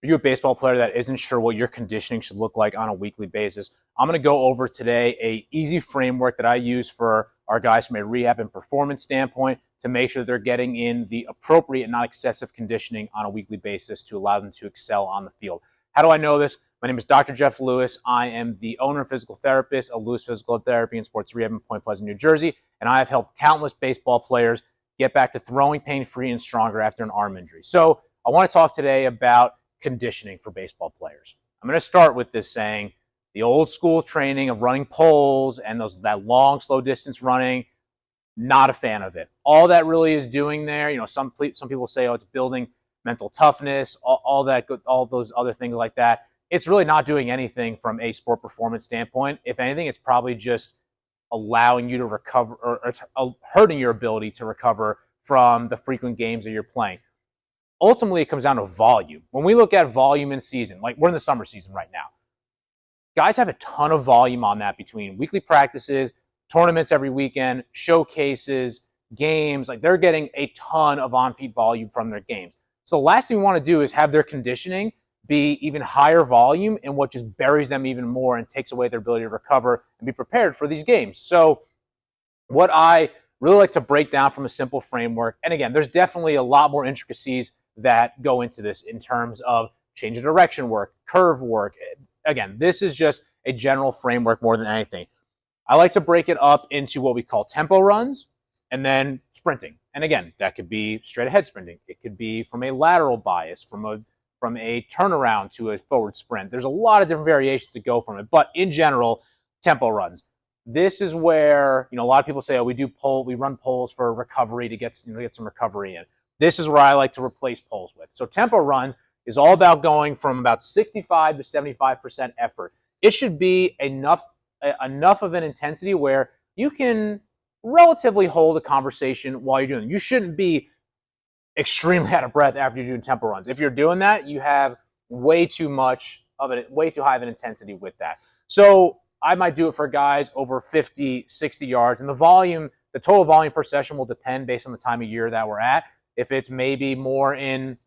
Are you a baseball player that isn't sure what your conditioning should look like on a weekly basis? I'm going to go over today a easy framework that I use for our guys from a rehab and performance standpoint to make sure they're getting in the appropriate and not excessive conditioning on a weekly basis to allow them to excel on the field. How do I know this? My name is Dr. Jeff Lewis. I am the owner and physical therapist of Lewis Physical Therapy and Sports Rehab in Point Pleasant, New Jersey, and I have helped countless baseball players get back to throwing pain-free and stronger after an arm injury. So I want to talk today about conditioning for baseball players. I'm going to start with this saying the old school training of running poles and that long, slow distance running, not a fan of it. All that really is doing there, some people say, oh, it's building mental toughness, all those other things like that. It's really not doing anything from a sport performance standpoint. If anything, it's probably just allowing you to recover or hurting your ability to recover from the frequent games that you're playing. Ultimately, it comes down to volume. When we look at volume in season, like we're in the summer season right now, guys have a ton of volume on that between weekly practices, tournaments every weekend, showcases, games. Like they're getting a ton of on-field volume from their games. So the last thing we want to do is have their conditioning be even higher volume, and what just buries them even more and takes away their ability to recover and be prepared for these games. So what I really like to break down from a simple framework, and again, there's definitely a lot more intricacies that go into this in terms of change of direction work, curve work. Again, this is just a general framework more than anything. I like to break it up into what we call tempo runs and then sprinting. And again, that could be straight ahead sprinting. It could be from a lateral bias, from a turnaround to a forward sprint. There's a lot of different variations to go from it, but in general, tempo runs. This is where, a lot of people say, oh, we run poles for recovery to get some recovery in. This is where I like to replace poles with. So tempo runs is all about going from about 65 to 75% effort. It should be enough of an intensity where you can relatively hold a conversation while you're doing it. You shouldn't be extremely out of breath after you're doing tempo runs. If you're doing that, you have way too high of an intensity with that. So I might do it for guys over 50, 60 yards. And the total volume per session will depend based on the time of year that we're at. If it's maybe more in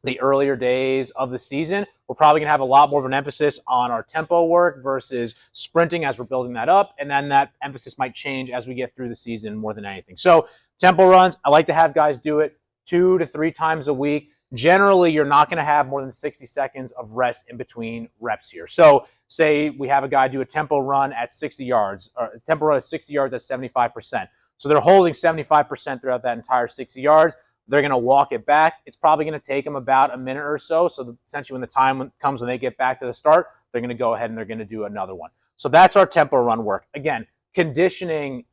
the earlier days of the season, we're probably going to have a lot more of an emphasis on our tempo work versus sprinting as we're building that up. And then that emphasis might change as we get through the season more than anything. So tempo runs, I like to have guys do it 2 to 3 times a week. Generally, you're not going to have more than 60 seconds of rest in between reps here. So say we have a guy do a tempo run at 60 yards, or a tempo run at 60 yards at 75%. So they're holding 75% throughout that entire 60 yards. They're going to walk it back. It's probably going to take them about a minute or so. So essentially when the time comes when they get back to the start, they're going to go ahead and they're going to do another one. So that's our tempo run work. Again, conditioning,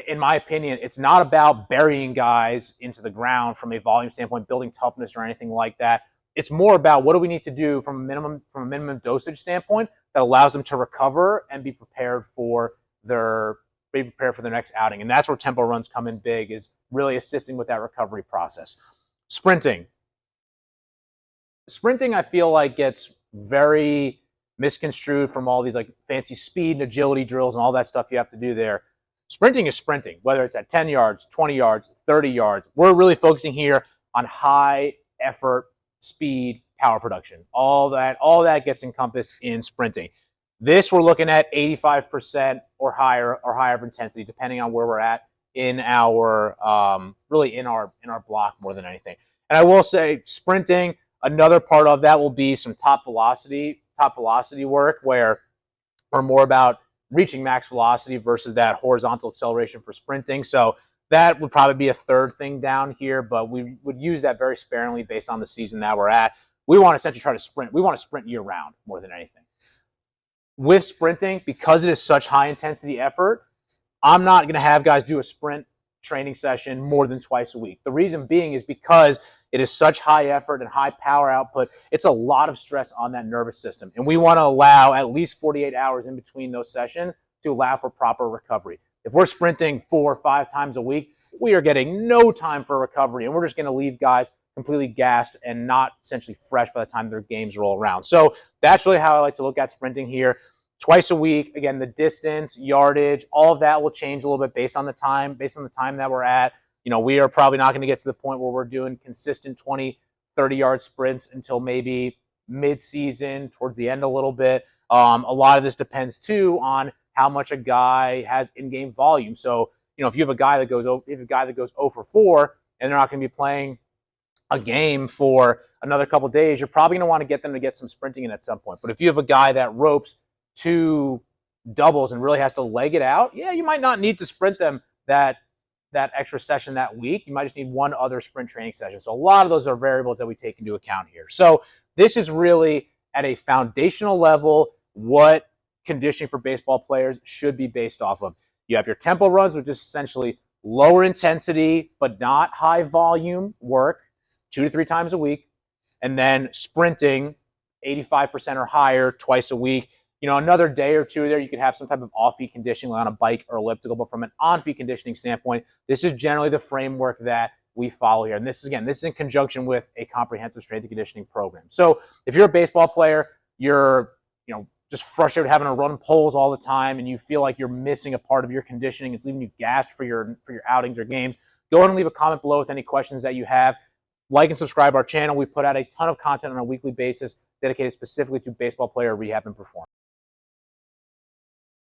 in my opinion, it's not about burying guys into the ground from a volume standpoint, building toughness or anything like that. It's more about what do we need to do from a minimum dosage standpoint that allows them to recover and be prepared for their next outing. And that's where tempo runs come in big, is really assisting with that recovery process. Sprinting, I feel like gets very misconstrued from all these like fancy speed and agility drills and all that stuff you have to do there. Sprinting is sprinting, whether it's at 10 yards, 20 yards, 30 yards. We're really focusing here on high effort, speed, power production. All that gets encompassed in sprinting. This we're looking at 85% or higher of intensity, depending on where we're at in our in our block more than anything. And I will say, sprinting, another part of that will be some top velocity work, where we're more about reaching max velocity versus that horizontal acceleration for sprinting. So that would probably be a third thing down here, but we would use that very sparingly based on the season that we're at. We want to essentially try to sprint. We want to sprint year round more than anything. With sprinting, because it is such high intensity effort, I'm not going to have guys do a sprint training session more than twice a week. The reason being is because it is such high effort and high power output. It's a lot of stress on that nervous system. And we want to allow at least 48 hours in between those sessions to allow for proper recovery. If we're sprinting 4 or 5 times a week, we are getting no time for recovery. And we're just going to leave guys completely gassed and not essentially fresh by the time their games roll around. So that's really how I like to look at sprinting here. Twice a week. Again, the distance, yardage, all of that will change a little bit based on the time that we're at. We are probably not going to get to the point where we're doing consistent 20, 30-yard sprints until maybe mid-season, towards the end a little bit. A lot of this depends too on how much a guy has in-game volume. So, if you have a guy that goes 0 for 4 and they're not going to be playing a game for another couple days, you're probably going to want to get them to get some sprinting in at some point. But if you have a guy that ropes 2 doubles and really has to leg it out, yeah, you might not need to sprint them that extra session that week. You might just need one other sprint training session. So a lot of those are variables that we take into account here. So this is really at a foundational level what conditioning for baseball players should be based off of. You have your tempo runs, which is essentially lower intensity but not high volume work, 2 to 3 times a week, and then sprinting 85% or higher twice a week. Another day or two there, you could have some type of off-feet conditioning on a bike or elliptical, but from an on-feet conditioning standpoint, this is generally the framework that we follow here. And this is in conjunction with a comprehensive strength and conditioning program. So if you're a baseball player, you're, just frustrated having to run poles all the time, and you feel like you're missing a part of your conditioning, it's leaving you gassed for your outings or games, go ahead and leave a comment below with any questions that you have. Like and subscribe our channel. We put out a ton of content on a weekly basis dedicated specifically to baseball player rehab and performance.